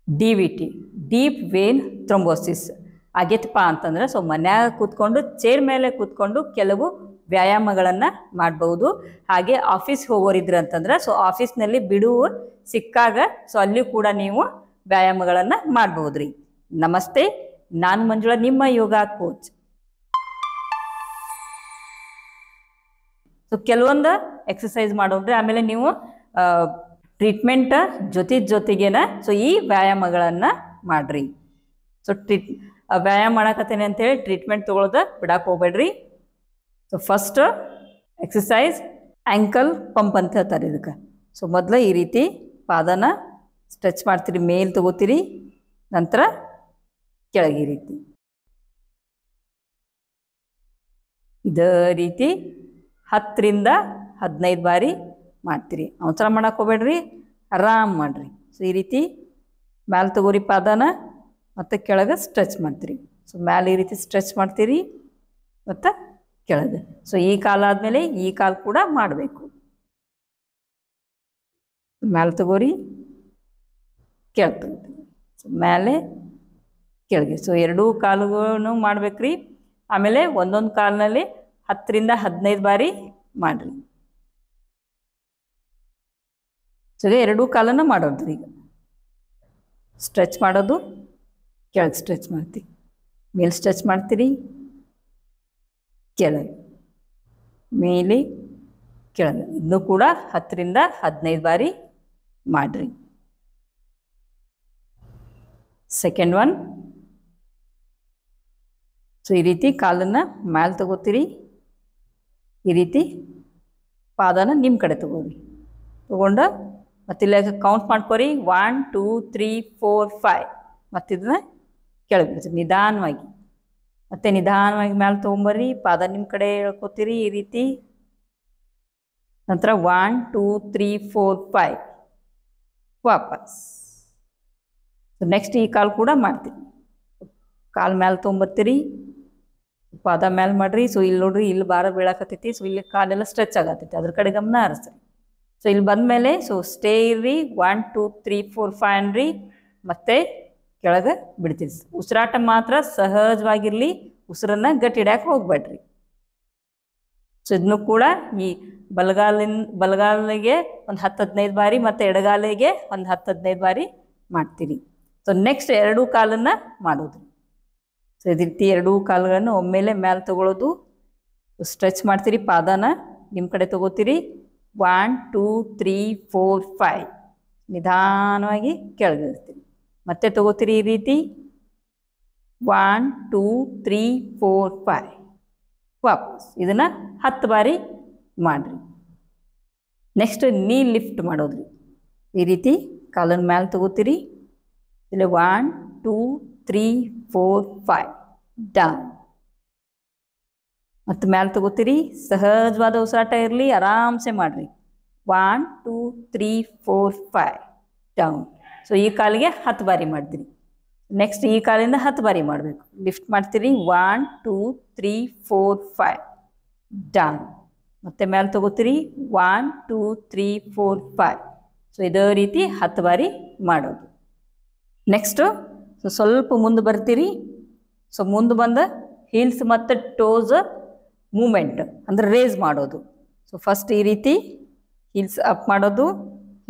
DVT, deep vane thrombosis ಆಗೈತಪ್ಪ ಅಂತಂದ್ರೆ so ಮನ್ಯಾಗ ಕೂತ್ಕೊಂಡು ಚೇರ್ ಮೇಲೆ ಕೂತ್ಕೊಂಡು ಕೆಲವು ವ್ಯಾಯಾಮಗಳನ್ನು ಮಾಡ್ಬೋದು. ಹಾಗೆ ಆಫೀಸ್ ಹೋಗೋರಿದ್ರು ಅಂತಂದ್ರೆ ಸೊ ಆಫೀಸ್ನಲ್ಲಿ ಬಿಡುವು ಸಿಕ್ಕಾಗ ಸೊ ಅಲ್ಲಿ ಕೂಡ ನೀವು ವ್ಯಾಯಾಮಗಳನ್ನು ಮಾಡ್ಬೋದ್ರಿ. ನಮಸ್ತೆ, ನಾನು ಮಂಜುಳಾ, ನಿಮ್ಮ ಯೋಗ ಕೋಚ್. ಸೊ ಕೆಲವೊಂದು ಎಕ್ಸಸೈಸ್ ಮಾಡೋದ್ರಿ, ಆಮೇಲೆ ನೀವು ಟ್ರೀಟ್ಮೆಂಟ್ ಜೊತೆಗೇನ ಸೊ ಈ ವ್ಯಾಯಾಮಗಳನ್ನು ಮಾಡ್ರಿ. ಸೊ ವ್ಯಾಯಾಮ ಮಾಡಕತ್ತೇನೆ ಅಂತೇಳಿ ಟ್ರೀಟ್ಮೆಂಟ್ ತೊಗೊಳೋದು ಬಿಡಕ್ಕೆ ಹೋಗ್ಬೇಡ್ರಿ. So first exercise ankle pump ಅಂತ ಹೇಳ್ತಾರೆ ಇದಕ್ಕೆ. ಸೊ ಮೊದಲು ಈ ರೀತಿ ಪಾದನ ಸ್ಟ್ರೆಚ್ ಮಾಡ್ತೀರಿ, ಮೇಲೆ ತಗೋತೀರಿ, ನಂತರ ಕೆಳಗೆ ಈ ರೀತಿ ಇದೇ ರೀತಿ 10 ರಿಂದ 15 ಬಾರಿ ಮಾಡ್ತೀರಿ. ಅವಸರ ಮಾಡಕ್ಕೆ ಹೋಗ್ಬೇಡ್ರಿ, ಆರಾಮ್ ಮಾಡಿರಿ. ಸೊ ಈ ರೀತಿ ಮ್ಯಾಲೆ ತಗೋರಿ ಪಾದನ, ಮತ್ತು ಕೆಳಗೆ ಸ್ಟ್ರೆಚ್ ಮಾಡ್ತೀರಿ. ಸೊ ಮ್ಯಾಲೆ ಈ ರೀತಿ ಸ್ಟ್ರೆಚ್ ಮಾಡ್ತೀರಿ ಮತ್ತು ಕೆಳಗೆ. ಸೊ ಈ ಕಾಲು ಆದಮೇಲೆ ಈ ಕಾಲು ಕೂಡ ಮಾಡಬೇಕು. ಮ್ಯಾಲೆ ತಗೋರಿ, ಕೆಳಗೆ ತಗೋತೀರಿ. ಸೊ ಮ್ಯಾಲೆ ಕೆಳಗೆ. ಸೊ ಎರಡೂ ಕಾಲುಗಳನ್ನು ಮಾಡ್ಬೇಕ್ರಿ. ಆಮೇಲೆ ಒಂದೊಂದು ಕಾಲಿನಲ್ಲಿ 10 ರಿಂದ 15 ಬಾರಿ ಮಾಡಿರಿ. ಸೊ ಎರಡೂ ಕಾಲನ್ನು ಮಾಡೋದ್ರಿ. ಈಗ ಸ್ಟ್ರೆಚ್ ಮಾಡೋದು, ಕೆಳಗೆ ಸ್ಟ್ರೆಚ್ ಮಾಡ್ತೀವಿ, ಮೇಲೆ ಸ್ಟ್ರೆಚ್ ಮಾಡ್ತೀರಿ, ಕೆಳಗೆ, ಮೇಲೆ, ಕೆಳಗೆ. ಇದನ್ನು ಕೂಡ 10 ರಿಂದ 15 ಬಾರಿ ಮಾಡಿರಿ. Second one. ಸೊ ಈ ರೀತಿ ಕಾಲನ್ನು ಮ್ಯಾಲೆ ತಗೋತೀರಿ, ಈ ರೀತಿ ಪಾದನ ನಿಮ್ಮ ಕಡೆ ತಗೋರಿ. ತಗೊಂಡು ಮತ್ತಿಲ್ಲ ಕೌಂಟ್ ಮಾಡ್ಕೊರಿ, 1 2 3 4 5. ಮತ್ತಿದನ್ನ ಕೆಳಗೆ ಬಿಡ್ತೀರಿ ನಿಧಾನವಾಗಿ. ಮತ್ತೆ ನಿಧಾನವಾಗಿ ಮ್ಯಾಲೆ ತೊಗೊಂಬರ್ರಿ, ಪಾದ ನಿಮ್ಮ ಕಡೆ ಹೇಳ್ಕೊತೀರಿ ಈ ರೀತಿ. ನಂತರ 1 2 3 4 5 ವಾಪಸ್. ನೆಕ್ಸ್ಟ್ ಈ ಕಾಲು ಕೂಡ ಮಾಡ್ತೀರಿ. ಕಾಲು ಮ್ಯಾಲೆ ತೊಗೊಂಬರ್ತೀರಿ, ಪಾದ ಮ್ಯಾಲೆ ಮಾಡಿರಿ. ಸೊ ಇಲ್ಲಿ ನೋಡ್ರಿ, ಇಲ್ಲಿ ಭಾರ ಬೀಳಾಕತ್ತೈತಿ. ಸೊ ಇಲ್ಲಿ ಕಾಲೆಲ್ಲ ಸ್ಟ್ರೆಚ್ ಆಗತ್ತೈತಿ, ಅದ್ರ ಕಡೆ ಗಮನ ಹರಿಸ್ರಿ. ಸೊ ಇಲ್ಲಿ ಬಂದಮೇಲೆ ಸೊ ಸ್ಟೇ ಇರ್ರಿ, 1 2 3 4 5 ಅನ್ರಿ, ಮತ್ತೆ ಕೆಳಗೆ ಬಿಡ್ತೀರಿ. ಉಸಿರಾಟ ಮಾತ್ರ ಸಹಜವಾಗಿರಲಿ, ಉಸಿರನ್ನು ಗಟ್ಟಿ ಹಿಡ್ಯಾಕೆ ಹೋಗ್ಬೇಡ್ರಿ. ಸೊ ಇದನ್ನು ಕೂಡ ಈ ಬಲಗಾಲಿಗೆ ಒಂದು 10-15 ಬಾರಿ ಮತ್ತು ಎಡಗಾಲಿಗೆ ಒಂದು 10-15 ಬಾರಿ ಮಾಡ್ತೀರಿ. ಸೊ ನೆಕ್ಸ್ಟ್ ಎರಡೂ ಕಾಲನ್ನು ಮಾಡೋದು. ಸೊ ಇದೇ ರೀತಿ ಎರಡೂ ಕಾಲುಗಳನ್ನು ಒಮ್ಮೆಲೆ ಮ್ಯಾಲೆ ತೊಗೊಳ್ಳೋದು. ಸ್ಟ್ರೆಚ್ ಮಾಡ್ತೀರಿ, ಪಾದನ ನಿಮ್ಮ ಕಡೆ ತೊಗೋತೀರಿ. 1 2 3 4 5 ನಿಧಾನವಾಗಿ ಕೆಳಗೆ ಇರ್ತೀರಿ. ಮತ್ತೆ ತೊಗೋತೀರಿ ಈ ರೀತಿ 1 2 3 4 5 ವಾಪಸ್. ಇದನ್ನು 10 ಬಾರಿ ಮಾಡಿರಿ. ನೆಕ್ಸ್ಟ್ ನೀ ಲಿಫ್ಟ್ ಮಾಡೋದ್ರಿ. ಈ ರೀತಿ ಕಾಲನ್ನು ಮ್ಯಾಲೆ ತೊಗೋತೀರಿ. ಇಲ್ಲಿ 1 2 3 4 5 ಡೌನ್. ಮತ್ತು ಮ್ಯಾಲೆ ತೊಗೋತೀರಿ. ಸಹಜವಾದ ಉಸಿರಾಟ ಇರಲಿ, ಆರಾಮ್ಸೆ ಮಾಡಿರಿ. 1 2 3 4 5 ಡೌನ್. ಸೊ ಈ ಕಾಲಿಗೆ 10 ಬಾರಿ ಮಾಡ್ತೀರಿ. ನೆಕ್ಸ್ಟ್ ಈ ಕಾಲಿಂದ 10 ಬಾರಿ ಮಾಡಬೇಕು. ಲಿಫ್ಟ್ ಮಾಡ್ತೀರಿ. 1 2 3 4 5 ಡೌನ್. ಮತ್ತೆ ಮ್ಯಾಲೆ ತೊಗೋತೀರಿ. 1 2 3 4 5. ಸೊ ಇದೇ ರೀತಿ 10 ಬಾರಿ ಮಾಡೋದು. ನೆಕ್ಸ್ಟು ಸೊ ಸ್ವಲ್ಪ ಮುಂದೆ ಬರ್ತೀರಿ. ಸೊ ಮುಂದೆ ಬಂದು ಹೀಲ್ಸ್ ಮತ್ತು ಟೋಸ್ ಮೂಮೆಂಟ್ ಅಂದರೆ ರೇಸ್ ಮಾಡೋದು. ಸೊ ಫಸ್ಟ್ ಈ ರೀತಿ ಹೀಲ್ಸ್ ಅಪ್ ಮಾಡೋದು,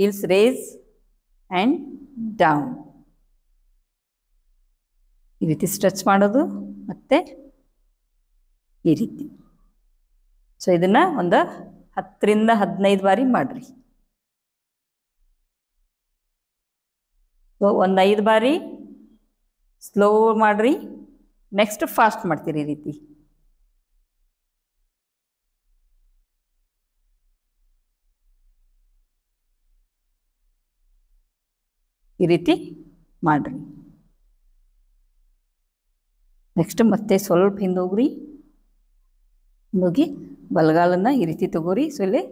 ಹೀಲ್ಸ್ ರೇಸ್ ಆ್ಯಂಡ್ ಡೌನ್. ಈ ರೀತಿ ಸ್ಟ್ರೆಚ್ ಮಾಡೋದು, ಮತ್ತು ಈ ರೀತಿ. ಸೊ ಇದನ್ನು ಒಂದು 10 ರಿಂದ 15 ಬಾರಿ ಮಾಡಿರಿ. ಸೊ ಒಂದು 5 ಬಾರಿ ಸ್ಲೋ ಮಾಡಿರಿ. ನೆಕ್ಸ್ಟ್ ಫಾಸ್ಟ್ ಮಾಡ್ತೀರಿ ಈ ರೀತಿ. ಈ ರೀತಿ ಮಾಡಿರಿ. ನೆಕ್ಸ್ಟ್ ಮತ್ತೆ ಸ್ವಲ್ಪ ಹಿಂದೆ ಹೋಗ್ರಿ. ಹೋಗಿ ಬಲಗಾಲನ್ನು ಈ ರೀತಿ ತಗೋರಿ. ಸೊ ಇಲ್ಲಿ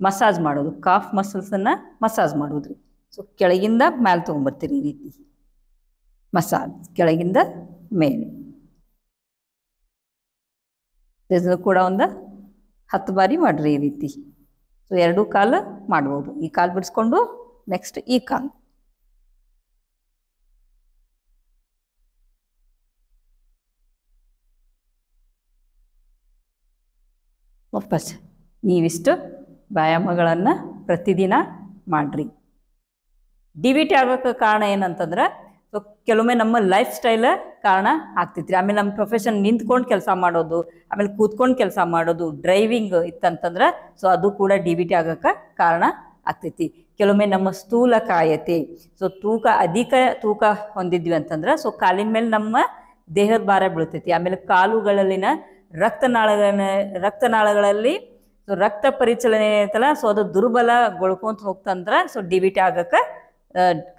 ಮಸಾಜ್ ಮಾಡೋದು, ಕಾಫ್ ಮಸಲ್ಸನ್ನು ಮಸಾಜ್ ಮಾಡೋದು. ಸೊ ಕೆಳಗಿಂದ ಮೇಲೆ ತೊಗೊಂಬರ್ತೀರಿ ಈ ರೀತಿ ಮಸಾಜ್, ಕೆಳಗಿಂದ ಮೇಲೆ. ಇದನ್ನು ಕೂಡ ಒಂದು 10 ಬಾರಿ ಮಾಡಿರಿ ಈ ರೀತಿ. ಸೊ ಎರಡೂ ಕಾಲು ಮಾಡ್ಬೋದು. ಈ ಕಾಲು ಬಿಡಿಸ್ಕೊಂಡು ನೆಕ್ಸ್ಟ್ ಈ ಕಾಲು. ವಾಪಸ್ ನೀವಿಷ್ಟು ವ್ಯಾಯಾಮಗಳನ್ನು ಪ್ರತಿದಿನ ಮಾಡಿರಿ. ಡಿ ವಿ ಟಿ ಆಗೋಕ್ಕೆ ಕಾರಣ ಏನಂತಂದ್ರೆ ಸೊ ಕೆಲವೊಮ್ಮೆ ನಮ್ಮ ಲೈಫ್ ಸ್ಟೈಲ ಕಾರಣ ಆಗ್ತೈತ್ರಿ. ಆಮೇಲೆ ನಮ್ಮ ಪ್ರೊಫೆಷನ್ ನಿಂತ್ಕೊಂಡು ಕೆಲಸ ಮಾಡೋದು, ಆಮೇಲೆ ಕೂತ್ಕೊಂಡು ಕೆಲಸ ಮಾಡೋದು, ಡ್ರೈವಿಂಗ್ ಇತ್ತಂತಂದ್ರೆ ಸೊ ಅದು ಕೂಡ ಡಿ ವಿ ಟಿ ಆಗೋಕ್ಕೆ ಕಾರಣ ಆಗ್ತೈತಿ. ಕೆಲವೊಮ್ಮೆ ನಮ್ಮ ಸ್ಥೂಲಕಾಯತೆ, ಸೊ ಅಧಿಕ ತೂಕ ಹೊಂದಿದ್ವಿ ಅಂತಂದ್ರೆ ಸೊ ಕಾಲಿನ ಮೇಲೆ ನಮ್ಮ ದೇಹದ ಭಾರ ಬೀಳ್ತೈತಿ. ಆಮೇಲೆ ಕಾಲುಗಳಲ್ಲಿನ ರಕ್ತನಾಳಗಳಲ್ಲಿ ಸೊ ರಕ್ತ ಪರಿಚಲನೆ ಐತಲ್ಲ ಸೊ ಅದು ದುರ್ಬಲಗೊಳ್ಕೊಂತ ಹೋಗ್ತಂದ್ರೆ ಸೊ ಡಿ ವಿ ಟಿ ಆಗೋಕ್ಕೆ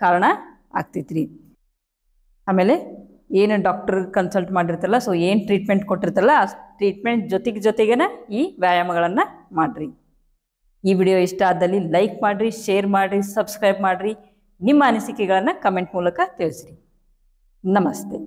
ಕಾರಣ ಆಗ್ತೈತ್ರಿ. ಆಮೇಲೆ ಏನು ಡಾಕ್ಟರ್ ಕನ್ಸಲ್ಟ್ ಮಾಡಿರ್ತಾರಲ್ಲ ಸೊ ಏನು ಟ್ರೀಟ್ಮೆಂಟ್ ಕೊಟ್ಟಿರ್ತಾರಲ್ಲ ಆ ಟ್ರೀಟ್ಮೆಂಟ್ ಜೊತೆಗೇನೆ ಈ ವ್ಯಾಯಾಮಗಳನ್ನು ಮಾಡಿರಿ. ಈ ವಿಡಿಯೋ ಇಷ್ಟ ಆದಲ್ಲಿ ಲೈಕ್ ಮಾಡಿರಿ, ಶೇರ್ ಮಾಡಿರಿ, ಸಬ್ಸ್ಕ್ರೈಬ್ ಮಾಡಿರಿ. ನಿಮ್ಮ ಅನಿಸಿಕೆಗಳನ್ನು ಕಮೆಂಟ್ ಮೂಲಕ ತಿಳಿಸ್ರಿ. ನಮಸ್ತೆ.